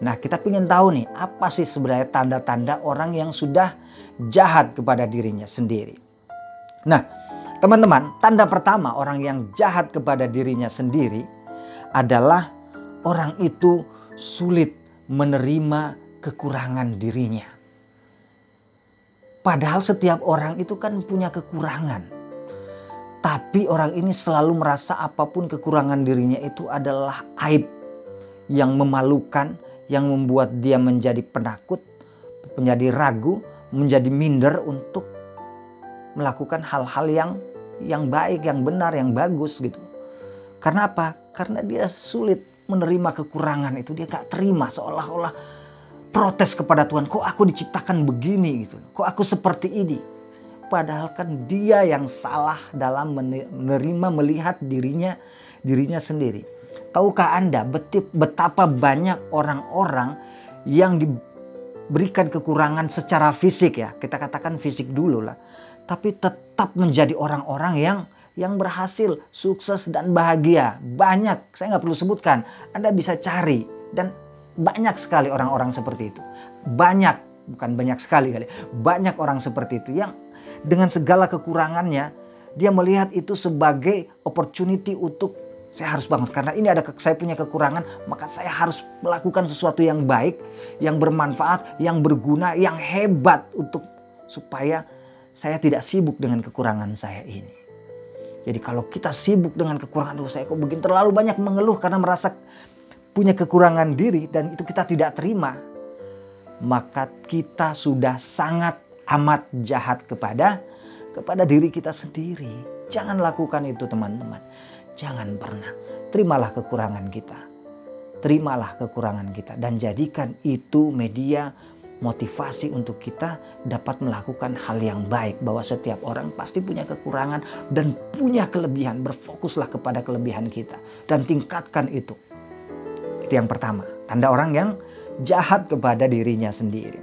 Nah, kita ingin tahu nih, apa sih sebenarnya tanda-tanda orang yang sudah jahat kepada dirinya sendiri. Nah, teman-teman, tanda pertama orang yang jahat kepada dirinya sendiri adalah orang itu sulit menerima kekurangan dirinya. Padahal setiap orang itu kan punya kekurangan. Tapi orang ini selalu merasa apapun kekurangan dirinya itu adalah aib yang memalukan, yang membuat dia menjadi penakut, menjadi ragu, menjadi minder untuk melakukan hal-hal yang baik, yang benar, yang bagus gitu. Karena apa? Karena dia sulit menerima kekurangan itu. Dia gak terima, seolah-olah protes kepada Tuhan. Kok aku diciptakan begini gitu? Kok aku seperti ini? Padahal kan dia yang salah dalam menerima, melihat dirinya sendiri. Tahukah Anda betapa banyak orang-orang yang diberikan kekurangan secara fisik ya. Kita katakan fisik dulu lah. Tapi tetap menjadi orang-orang yang berhasil, sukses dan bahagia. Banyak, saya nggak perlu sebutkan. Anda bisa cari dan banyak sekali orang-orang seperti itu. Banyak, bukan banyak sekali kali. Banyak orang seperti itu yang dengan segala kekurangannya dia melihat itu sebagai opportunity untuk saya harus bangun. Karena ini saya punya kekurangan, maka saya harus melakukan sesuatu yang baik, yang bermanfaat, yang berguna, yang hebat supaya saya tidak sibuk dengan kekurangan saya ini. Jadi kalau kita sibuk dengan kekurangan, saya kok begini, terlalu banyak mengeluh karena merasa punya kekurangan diri dan itu kita tidak terima, maka kita sudah sangat amat jahat kepada diri kita sendiri. Jangan lakukan itu teman-teman. Jangan pernah. Terimalah kekurangan kita. Terimalah kekurangan kita dan jadikan itu media motivasi untuk kita dapat melakukan hal yang baik. Bahwa setiap orang pasti punya kekurangan dan punya kelebihan. Berfokuslah kepada kelebihan kita dan tingkatkan itu. Itu yang pertama. Tanda orang yang jahat kepada dirinya sendiri.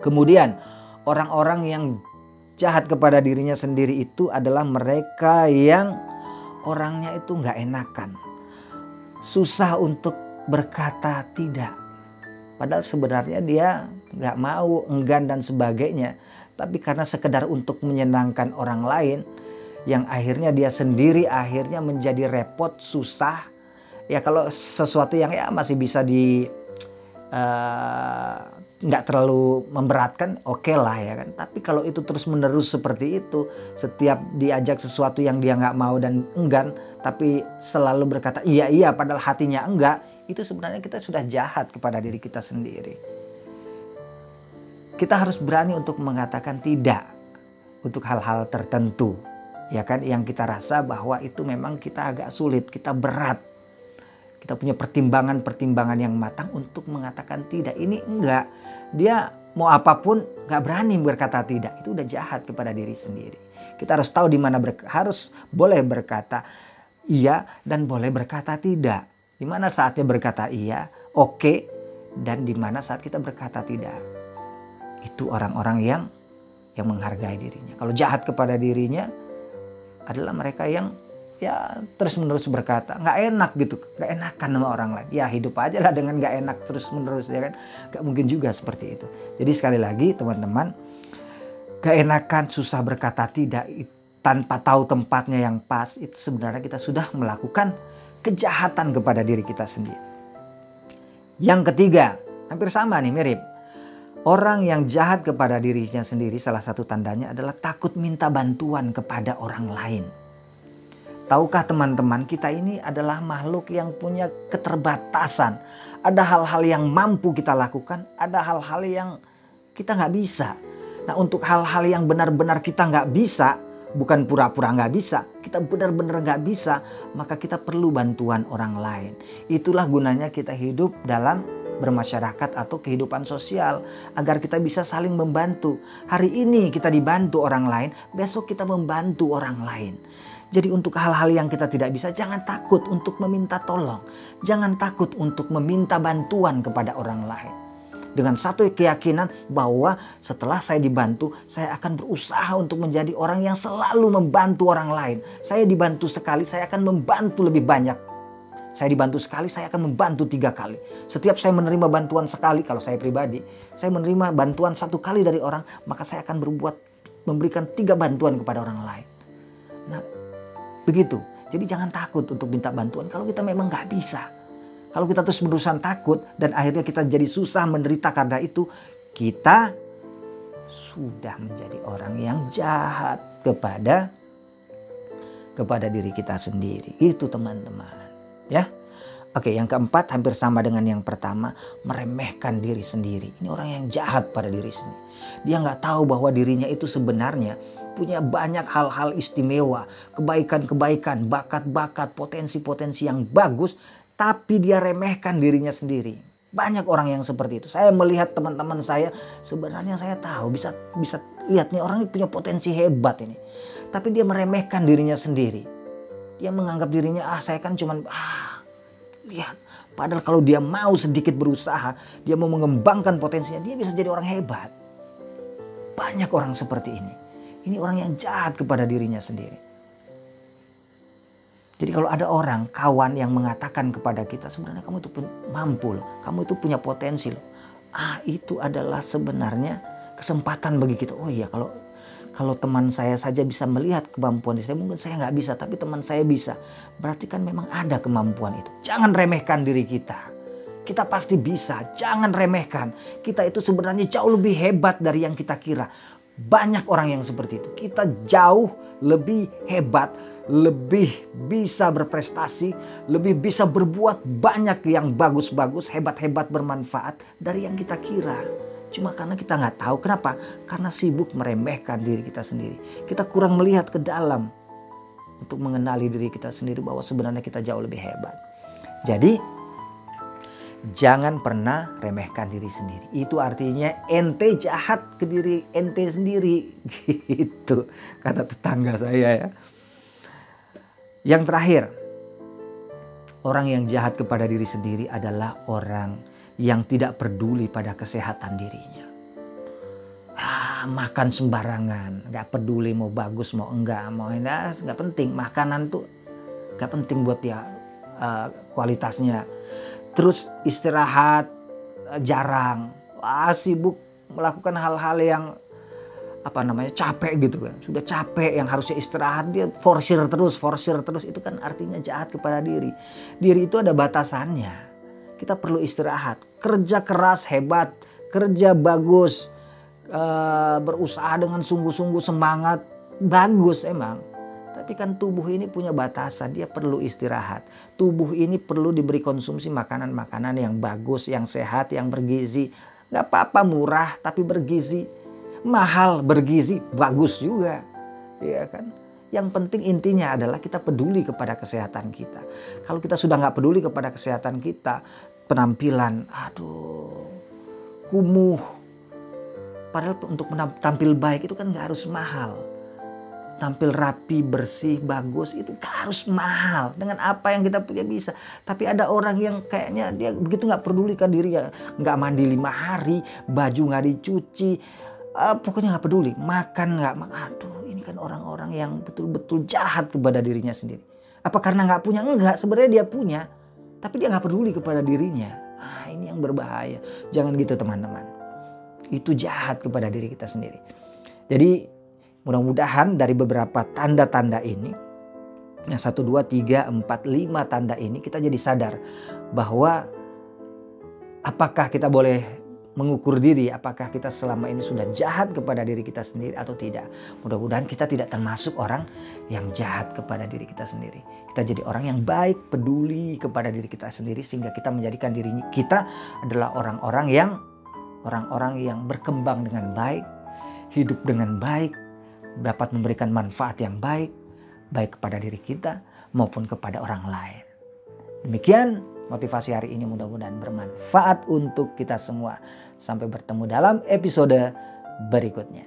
Kemudian orang-orang yang jahat kepada dirinya sendiri itu adalah mereka yang orangnya itu gak enakan. Susah untuk berkata tidak. Padahal sebenarnya dia gak mau, enggan dan sebagainya. Tapi karena sekedar untuk menyenangkan orang lain, yang akhirnya dia sendiri akhirnya menjadi repot, susah. Ya kalau sesuatu yang ya masih bisa nggak terlalu memberatkan, oke lah ya kan. Tapi kalau itu terus menerus seperti itu, setiap diajak sesuatu yang dia nggak mau dan enggan, tapi selalu berkata iya padahal hatinya enggak, itu sebenarnya kita sudah jahat kepada diri kita sendiri. Kita harus berani untuk mengatakan tidak untuk hal-hal tertentu, ya kan, yang kita rasa bahwa itu memang kita agak sulit, kita berat. Kita punya pertimbangan yang matang untuk mengatakan tidak. Ini enggak. Dia mau apapun enggak berani berkata tidak. Itu udah jahat kepada diri sendiri. Kita harus tahu di mana harus boleh berkata iya dan boleh berkata tidak. Di mana saatnya berkata iya, oke, dan di mana saat kita berkata tidak. Itu orang-orang yang menghargai dirinya. Kalau jahat kepada dirinya adalah mereka yang ya terus menerus berkata nggak enak gitu, nggak enakan sama orang lain. Ya hidup aja lah dengan nggak enak terus menerus ya kan, nggak mungkin juga seperti itu. Jadi sekali lagi teman-teman, gak enakan, susah berkata tidak tanpa tahu tempatnya yang pas, itu sebenarnya kita sudah melakukan kejahatan kepada diri kita sendiri. Yang ketiga, hampir sama nih, mirip. Orang yang jahat kepada dirinya sendiri, salah satu tandanya adalah takut minta bantuan kepada orang lain. Tahukah teman-teman, kita ini adalah makhluk yang punya keterbatasan. Ada hal-hal yang mampu kita lakukan, ada hal-hal yang kita nggak bisa. Nah, untuk hal-hal yang benar-benar kita nggak bisa, bukan pura-pura nggak bisa, kita benar-benar nggak bisa, maka kita perlu bantuan orang lain. Itulah gunanya kita hidup dalam bermasyarakat atau kehidupan sosial, agar kita bisa saling membantu. Hari ini kita dibantu orang lain, besok kita membantu orang lain. Jadi untuk hal-hal yang kita tidak bisa, jangan takut untuk meminta tolong. Jangan takut untuk meminta bantuan kepada orang lain. Dengan satu keyakinan bahwa setelah saya dibantu, saya akan berusaha untuk menjadi orang yang selalu membantu orang lain. Saya dibantu sekali, saya akan membantu lebih banyak. Saya dibantu sekali, saya akan membantu 3 kali. Setiap saya menerima bantuan sekali, kalau saya pribadi, saya menerima bantuan 1 kali dari orang, maka saya akan memberikan 3 bantuan kepada orang lain. Nah, begitu. Jadi jangan takut untuk minta bantuan kalau kita memang gak bisa. Kalau kita terus berurusan takut dan akhirnya kita jadi susah menderita karena itu, kita sudah menjadi orang yang jahat kepada diri kita sendiri. Itu teman-teman. Ya, oke, yang keempat hampir sama dengan yang pertama, meremehkan diri sendiri. Ini orang yang jahat pada diri sendiri. Dia nggak tahu bahwa dirinya itu sebenarnya punya banyak hal-hal istimewa, kebaikan-kebaikan, bakat-bakat, potensi-potensi yang bagus, tapi dia remehkan dirinya sendiri. Banyak orang yang seperti itu. Saya melihat teman-teman saya, sebenarnya saya tahu bisa lihat nih orang ini punya potensi hebat ini, tapi dia meremehkan dirinya sendiri. Dia menganggap dirinya, saya kan cuman, lihat. Padahal kalau dia mau sedikit berusaha, dia mau mengembangkan potensinya, dia bisa jadi orang hebat. Banyak orang seperti ini. Ini orang yang jahat kepada dirinya sendiri. Jadi kalau ada orang, kawan yang mengatakan kepada kita, sebenarnya kamu itu mampu loh, kamu itu punya potensi loh. Itu adalah sebenarnya kesempatan bagi kita. Oh iya, kalau teman saya saja bisa melihat kemampuan saya, mungkin saya nggak bisa, tapi teman saya bisa. Berarti kan memang ada kemampuan itu. Jangan remehkan diri kita. Kita pasti bisa, jangan remehkan. Kita itu sebenarnya jauh lebih hebat dari yang kita kira. Banyak orang yang seperti itu. Kita jauh lebih hebat, lebih bisa berprestasi, lebih bisa berbuat banyak yang bagus-bagus, hebat-hebat, bermanfaat dari yang kita kira. Cuma karena kita nggak tahu. Kenapa? Karena sibuk meremehkan diri kita sendiri. Kita kurang melihat ke dalam untuk mengenali diri kita sendiri bahwa sebenarnya kita jauh lebih hebat. Jadi jangan pernah remehkan diri sendiri. Itu artinya ente jahat ke diri ente sendiri. Gitu kata tetangga saya ya. Yang terakhir, orang yang jahat kepada diri sendiri adalah orang yang tidak peduli pada kesehatan dirinya. Makan sembarangan, gak peduli mau bagus mau enggak, mau enak, gak penting. Makanan tuh gak penting buat dia kualitasnya. Terus istirahat jarang, sibuk melakukan hal-hal yang capek gitu kan. Sudah capek yang harusnya istirahat, dia forsir terus. Itu kan artinya jahat kepada diri. Diri itu ada batasannya. Kita perlu istirahat, kerja keras hebat, kerja bagus, berusaha dengan sungguh-sungguh semangat, bagus emang. Tapi kan tubuh ini punya batasan, dia perlu istirahat. Tubuh ini perlu diberi konsumsi makanan-makanan yang bagus, yang sehat, yang bergizi. Gak apa-apa murah tapi bergizi, mahal bergizi, bagus juga, ya kan? Yang penting intinya adalah kita peduli kepada kesehatan kita. Kalau kita sudah nggak peduli kepada kesehatan kita, penampilan, kumuh. Padahal untuk tampil baik itu kan nggak harus mahal. Tampil rapi, bersih, bagus itu nggak harus mahal. Dengan apa yang kita punya bisa. Tapi ada orang yang kayaknya dia begitu nggak pedulikan diri, ya nggak mandi 5 hari, baju nggak dicuci. Pokoknya nggak peduli, makan nggak, ini kan orang-orang yang betul-betul jahat kepada dirinya sendiri. Apa karena nggak punya? Enggak, sebenarnya dia punya, tapi dia nggak peduli kepada dirinya. Ini yang berbahaya. Jangan gitu teman-teman. Itu jahat kepada diri kita sendiri. Jadi mudah-mudahan dari beberapa tanda-tanda ini, 1, 2, 3, 4, 5 tanda ini kita jadi sadar bahwa apakah kita boleh mengukur diri, apakah kita selama ini sudah jahat kepada diri kita sendiri atau tidak. Mudah-mudahan kita tidak termasuk orang yang jahat kepada diri kita sendiri. Kita jadi orang yang baik, peduli kepada diri kita sendiri, sehingga kita menjadikan diri kita adalah orang-orang yang berkembang dengan baik, hidup dengan baik, dapat memberikan manfaat yang baik kepada diri kita maupun kepada orang lain. Demikian motivasi hari ini, mudah-mudahan bermanfaat untuk kita semua. Sampai bertemu dalam episode berikutnya.